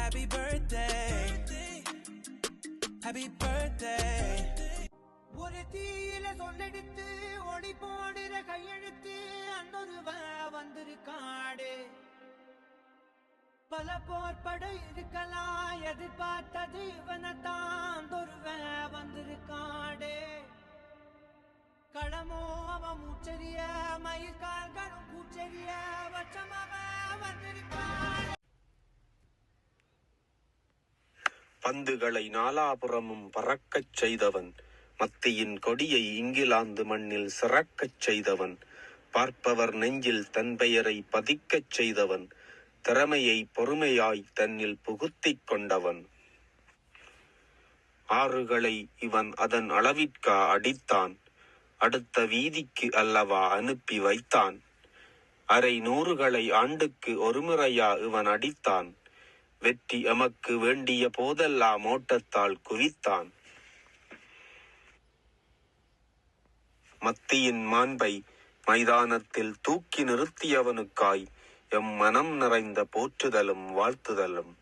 happy birthday, happy birthday. ஒரு தீயில சொல்லெடுத்து ஓடி போடுற கையெழுத்து அன்னொருவ வந்திருக்காடு. பல போர்பட இருக்கலாம் எதிர்பார்த்தது இவனத்தான் ஒருவ வந்திருக்காடு. களமோ அவன் மூச்சரிய மயிர்கால்களும் பூச்சரிய வச்சமவ வந்திருக்காடு. பந்துகளை நாலாபுறமும் பறக்கச் செய்தவன், மத்தியின் கொடியை இங்கிலாந்து மண்ணில் சிறக்கச் செய்தவன், பார்ப்பவர் நெஞ்சில் தன் பெயரை பதிக்கச் செய்தவன், திறமையை பொறுமையாய் தன்னில் புகுத்திக் கொண்டவன். ஆறுகளை இவன் அதன் அளவிற்கா அடித்தான், அடுத்த வீதிக்கு அல்லவா அனுப்பி வைத்தான். அரை நூறுகளை ஆண்டுக்கு ஒருமுறையா இவன் அடித்தான், வெற்றி எமக்கு வேண்டிய போதெல்லாம் ஓட்டத்தால் குவித்தான். மத்தியின் மாண்பை மைதானத்தில் தூக்கி நிறுத்தியவனுக்காய் எம் மனம் நிறைந்த போற்றுதலும் வாழ்த்துதலும்.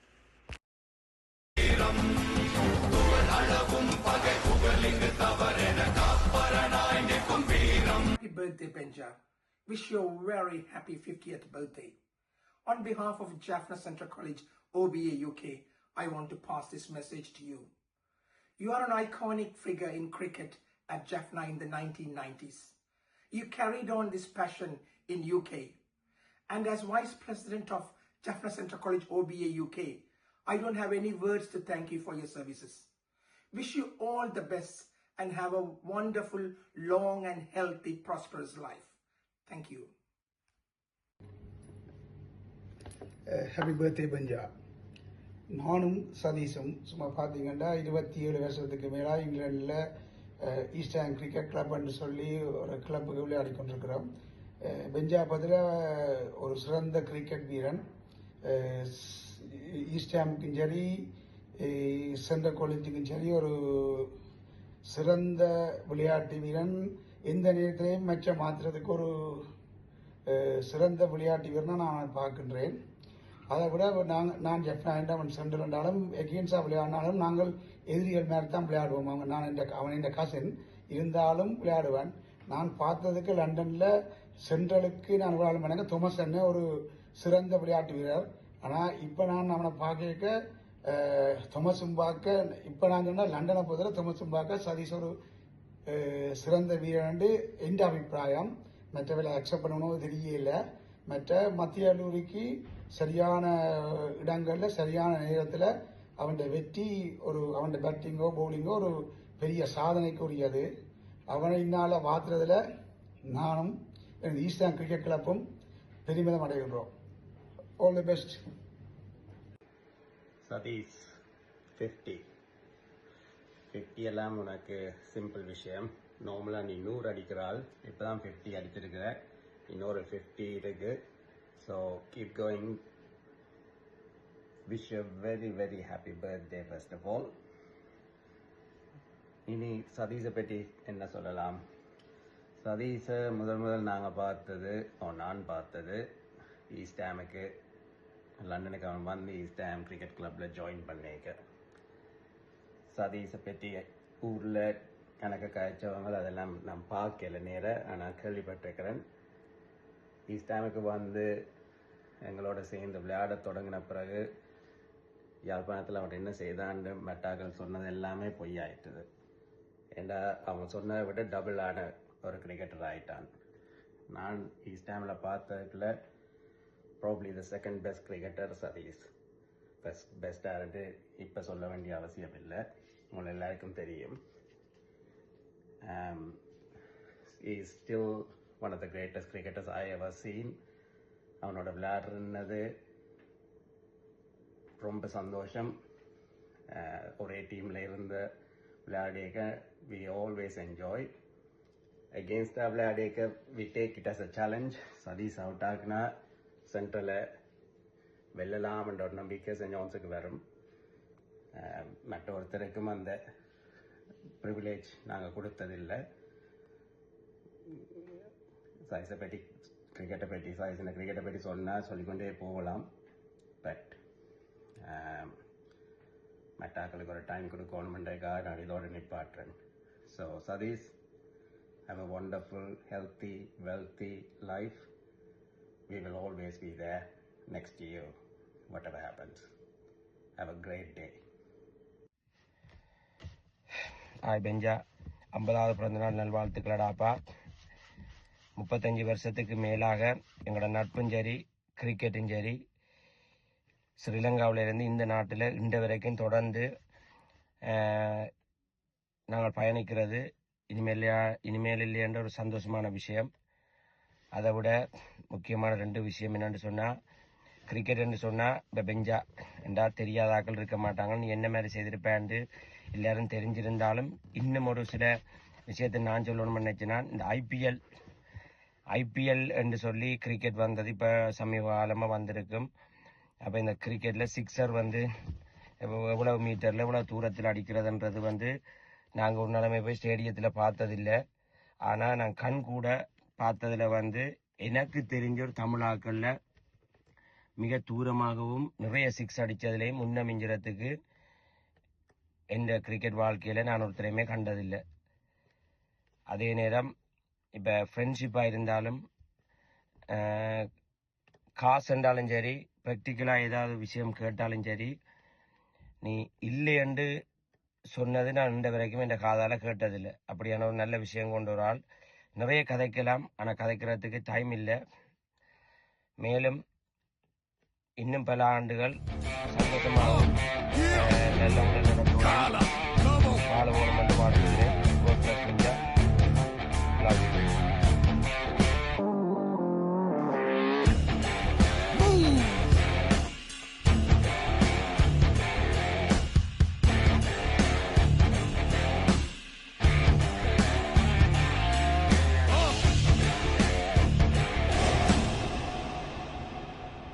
Happy birthday, Benja. Wish you a very happy 50th birthday. On behalf of Jaffna Central College, OBA UK, I want to pass this message to you. You are an iconic figure in cricket at Jaffna in the 1990s. You carried on this passion in UK. And as Vice President of Jaffna Central College, OBA UK, I don't have any words to thank you for your services. Wish you all the best and have a wonderful, long and healthy, prosperous life. Thank you. Happy birthday, Benja. நானும் சதீஷும் சும்மா பார்த்தீங்கன்னா 27 வருஷத்துக்கு மேலே இங்கிலாண்டில் eastern cricket கிளப்னு சொல்லி ஒரு கிளப்புக்கு விளையாடி கொண்டிருக்கிறோம். பெஞ்சா பதில் ஒரு சிறந்த கிரிக்கெட் வீரன். ஈஸ்டாமுக்கும் சரி சென்ட்ரல் காலேஜுக்கும் சரி ஒரு சிறந்த விளையாட்டு வீரன். எந்த நேரத்திலையும் மெச்ச மாற்றுறதுக்கு ஒரு சிறந்த விளையாட்டு வீரனாக நான் பார்க்கின்றேன். அதை விட நான் ஜெஃப்னா அவன் சென்ட்ரல் என்றாலும் எகெயின்ஸ்டாக விளையாடினாலும் நாங்கள் எதிரிகள் மேலே தான் விளையாடுவோம். அவன் என் கசின் இருந்தாலும் விளையாடுவேன். நான் பார்த்ததுக்கு லண்டனில் சென்ட்ரலுக்கு நான் விளையாடும் எனக்கு தொமஸ் என்ன ஒரு சிறந்த விளையாட்டு வீரர். ஆனால் இப்போ நான் அவனை பார்க்க தொமஸும் பார்க்க இப்போ நான் சொன்னால் லண்டனை பொறுத்தவரை தொமஸும் பார்க்க சதீஷ் ஒரு சிறந்த வீரன் என்ற அபிப்பிராயம். மற்றவரை அக்செப்ட் பண்ணணும் தெரியல. மற்ற மத்திய கல்லூரிக்கு சரியான இடங்களில் சரியான நேரத்தில் அவன் வெற்றி ஒரு அவன் பேட்டிங்கோ பவுலிங்கோ ஒரு பெரிய சாதனைக்கு உரியது. அவனை இந்நாள மாற்றுறதுல நானும் ஈஸ்டர்ன் கிரிக்கெட் கிளப்பும் பெருமிதம் அடைகின்றோம். All the best. சதீஷ் 50 எல்லாம் உனக்கு சிம்பிள் விஷயம். நார்மலாக நீ 100 அடிக்கிறாள், இப்போ தான் 50 அடிச்சிருக்கிற, இன்னொரு 50 இருக்கு. So keep going. Wish you very very happy birthday first of all. இனி சதீஷை பற்றி என்ன சொல்லலாம்? சதீஷை முதல் நாங்கள் பார்த்தது நான் பார்த்தது ஈஸ்டாமுக்கு லண்டனுக்கு அவன் வந்து ஈஸ்டாம் கிரிக்கெட் கிளப்பில் ஜாயின் பண்ணிக்க. சதீஷை பற்றி ஊரில் கணக்கு காய்ச்சவங்க அதெல்லாம் நான் பார்க்கல நேர, ஆனால் கேள்விப்பட்டிருக்கிறேன். ஈஸ்டாமுக்கு வந்து எங்களோட சேர்ந்து விளையாட தொடங்கின பிறகு யாழ்ப்பாணத்தில் அவன் என்ன செய்தான்னு மெட்டாக்கள் சொன்னது எல்லாமே பொய்யாயிட்டுது. ஏண்டா அவன் சொன்னதை விட டபுள் ஆன ஒரு கிரிக்கெட்டர் ஆகிட்டான். நான் ஈஸ்டாமில் பார்த்ததுல probably the second best cricketer Sathish. பெஸ்ட்டாக இப்போ சொல்ல வேண்டிய அவசியம் இல்லை, உங்களுக்கு எல்லாருக்கும் தெரியும். Is still one of the greatest cricketers I ever seen. அவனோட விளையாடுறது ரொம்ப சந்தோஷம். ஒரே டீமில் இருந்து விளையாடிக்க வி ஆல்வேஸ் என்ஜாய். அகெயின்ஸ்டாக விளையாடிக்க we take it as a challenge. Sathish out ஆகுனா சென்ட்ரலை வெல்லலாம்ன்ற ஒரு நம்பிக்கை சென்ட் ஜான்ஸுக்கு வரும். மற்ற ஒருத்தருக்கும் அந்த ப்ரிவிலேஜ் நாங்கள் கொடுத்ததில்லை. சைஸை பற்றி கிரிக்கெட்டை பற்றி சொன்னால் சொல்லிக்கொண்டே போகலாம். பட் மெட்டாக்களுக்கு ஒரு டைம் கொடுக்கணுமென்றதுக்காக நான் இதோட நிப்பாட்டுறேன். So Sathish, have a wonderful, healthy, wealthy life. We will always be there next to you, whatever happens. Have a great day. Hi பெஞ்சா, 50வது பிறந்தநாள் நல்வாழ்த்துக்களடாப்பா. 35 வருஷத்துக்கு மேலாக எங்களோட நட்பும் சரி, கிரிக்கெட்டும் சரி, ஸ்ரீலங்காவிலிருந்து இந்த நாட்டில் இன்று வரைக்கும் தொடர்ந்து நாங்கள் பயணிக்கிறது இனிமேல் இல்லையென்ற ஒரு சந்தோஷமான விஷயம். அதை விட முக்கியமான 2 விஷயம் என்னென்னு சொன்னால், கிரிக்கெட் என்று சொன்னால் இப்போ பெஞ்சா என்றா தெரியாத ஆக்கள் இருக்க மாட்டாங்க. நீ என்ன மாதிரி செய்திருப்பேன்ட்டு எல்லாரும் தெரிஞ்சிருந்தாலும் இன்னும் ஒரு சில விஷயத்தை நான் சொல்லணும்னு நினச்சினா, இந்த ஐபிஎல் என்று சொல்லி கிரிக்கெட் வந்தது இப்போ சமீப காலமாக வந்திருக்கும். அப்போ இந்த கிரிக்கெட்டில் சிக்ஸர் எவ்வளோ மீட்டரில் எவ்வளோ தூரத்தில் அடிக்கிறதுன்றது நாங்கள் ஒரு நிலைமை போய் ஸ்டேடியத்தில் பார்த்ததில்லை. ஆனால் நான் கண் கூட பார்த்ததில் எனக்கு தெரிஞ்ச ஒரு தமிழாக்களில் மிக தூரமாகவும் நிறைய சிக்ஸ் அடித்ததுலேயும் முன்னமிஞ்சிறதுக்கு எந்த கிரிக்கெட் வாழ்க்கையில் நான் ஒருத்தரையுமே கண்டதில்லை. அதே நேரம் இப்போ ஃப்ரெண்ட்ஷிப்பாக இருந்தாலும் காசு என்றாலும் சரி, ப்ராக்டிக்கலாக ஏதாவது விஷயம் கேட்டாலும் சரி, நீ இல்லையென்று சொன்னது நான் இந்த வரைக்கும் என் காதால் கேட்டதில்லை. அப்படியான ஒரு நல்ல விஷயம் கொண்டு ஒரு ஆள். நிறைய கதைக்கலாம், ஆனால் கதைக்கிறதுக்கு டைம் இல்லை. மேலும் இன்னும் பல ஆண்டுகள் சந்தோஷமாகவும் நல்ல உடல்நலத்தோடு வாழ ஓடும் என்று வாழ்த்துகிறேன்.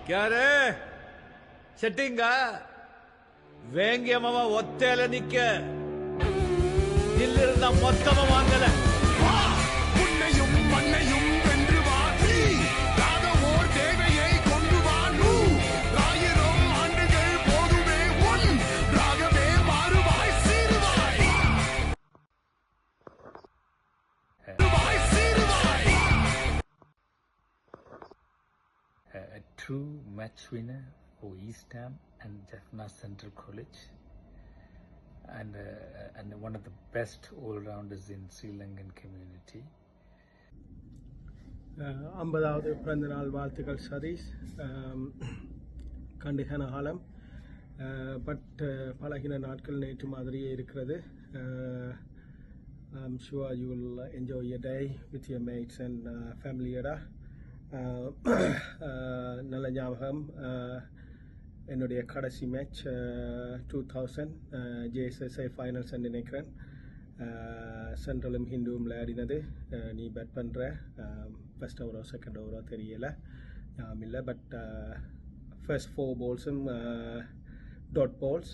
क्या रे செட்டிங்கா வேங்கியமாவா ஒத்தையில நிக்க இல்லிருந்தா மொத்தமா வாங்கல உன்னையும் மண்ணையும் வென்று வாசி ராகவோர் தேவையை கொண்டு வாழு 1000 ஆண்டுகள் போதுமே உன் ராகவே மாறுவாய் சீருவாய் சீருவாய். A true match winner for East Ham and Jaffna Central College, and one of the best all-rounders in Sri Lankan community. 50வது பிறந்த நாள் வாழ்த்துக்கள் சதீஷ். கண்டுகன காலம், பட் பழகின நாட்கள் நேற்று மாதிரியே இருக்கிறது. I'm sure you will enjoy your day with your mates and family. நல்ல ஞாபகம். என்னுடைய கடைசி மேட்ச் 2000 JSSI ஃபைனல்ஸ் நினைக்கிறேன். சென்ட்ரலும் ஹிந்துவும் விளையாடினது. நீ பேட் பண்ணுற ஃபர்ஸ்ட் ஓவரோ செகண்ட் ஓவரோ தெரியலை, ஞாபகம் இல்லை. பட் ஃபர்ஸ்ட் 4 balls-ம் டாட் பால்ஸ்.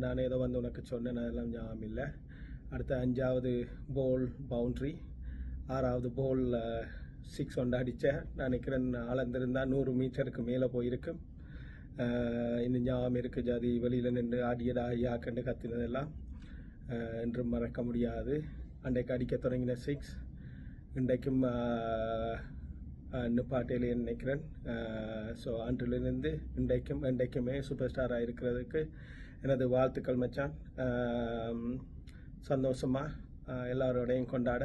நான் ஏதோ உனக்கு சொன்னேன், அதெல்லாம் ஞாபகம் இல்லை. அடுத்த 5வது பால் பவுண்ட்ரி, 6வது பால் 6 ஒன்று அடித்தேன். நான் நினைக்கிறேன் அளந்திருந்தால் 100 மீட்டருக்கு மேலே போயிருக்கும். இன்னும் ஞாபகம் இருக்குது, ஜாதி வெளியில் நின்று ஆடியதா யாக்கண்டு கத்தினதெல்லாம் என்றும் மறக்க முடியாது. அன்றைக்கு அடிக்க தொடங்கின 6 இன்றைக்கும் நிப்பாட்டையிலே நினைக்கிறேன். ஸோ அன்றிலிருந்து இன்றைக்குமே சூப்பர் ஸ்டாராக இருக்கிறதுக்கு எனது வாழ்த்துக்கள் மச்சான். சந்தோஷமாக எல்லாரோடையும் கொண்டாட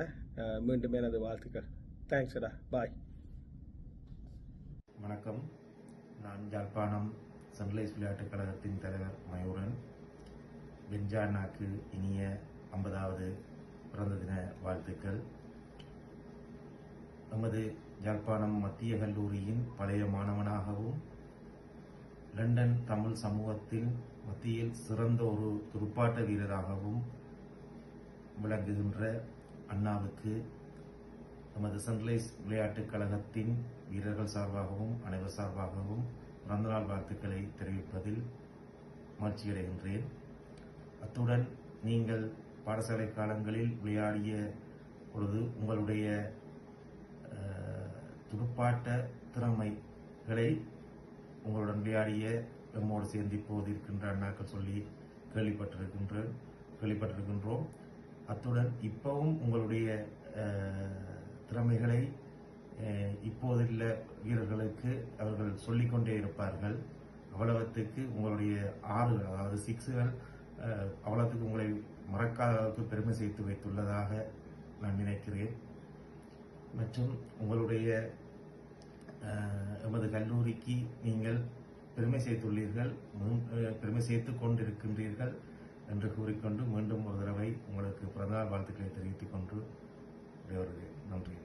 மீண்டும் எனது வாழ்த்துக்கள். தேங்க்ஸ்டா, பாய். வணக்கம், நான் யாழ்ப்பாணம் சன்ரைஸ் விளையாட்டுக் கழகத்தின் தலைவர் மயூரன். பெஞ்சானாக்கு இனிய 50வது பிறந்த தின வாழ்த்துக்கள். நமது யாழ்ப்பாணம் மத்திய கல்லூரியின் பழைய மாணவனாகவும் லண்டன் தமிழ் சமூகத்தில் மத்தியில் சிறந்த ஒரு துடுப்பாட்ட வீரராகவும் விளங்குகின்ற அண்ணாவுக்கு நமது சன்ரைஸ் விளையாட்டுக் கழகத்தின் வீரர்கள் சார்பாகவும் அனைவர் சார்பாகவும் பிறந்தநாள் வாழ்த்துக்களை தெரிவிப்பதில் மகிழ்ச்சியடைகின்றேன். அத்துடன் நீங்கள் பாடசாலை காலங்களில் விளையாடிய பொழுது உங்களுடைய துடுப்பாட்ட திறமைகளை உங்களுடன் விளையாடிய எம்மோடு சேர்ந்து இப்போது இருக்கின்ற அண்ணாக்கள் சொல்லி கேள்விப்பட்டிருக்கின்றோம். அத்துடன் இப்பவும் உங்களுடைய திறமைகளை இப்போதுள்ள வீரர்களுக்கு அவர்கள் சொல்லிக்கொண்டே இருப்பார்கள். அவ்வளவுக்கு உங்களுடைய 6 அதாவது 6கள் அவ்வளவுக்கு உங்களை மறக்காத அளவுக்கு பெருமை சேர்த்து வைத்துள்ளதாக நான் நினைக்கிறேன். மற்றும் உங்களுடைய எமது கல்லூரிக்கு நீங்கள் பெருமை சேர்த்துள்ளீர்கள், பெருமை சேர்த்து கொண்டிருக்கின்றீர்கள் என்று கூறிக்கொண்டு மீண்டும் ஒரு தடவை உங்களுக்கு பிறந்தநாள் வாழ்த்துக்களை தெரிவித்துக் கொண்டு நன்றி.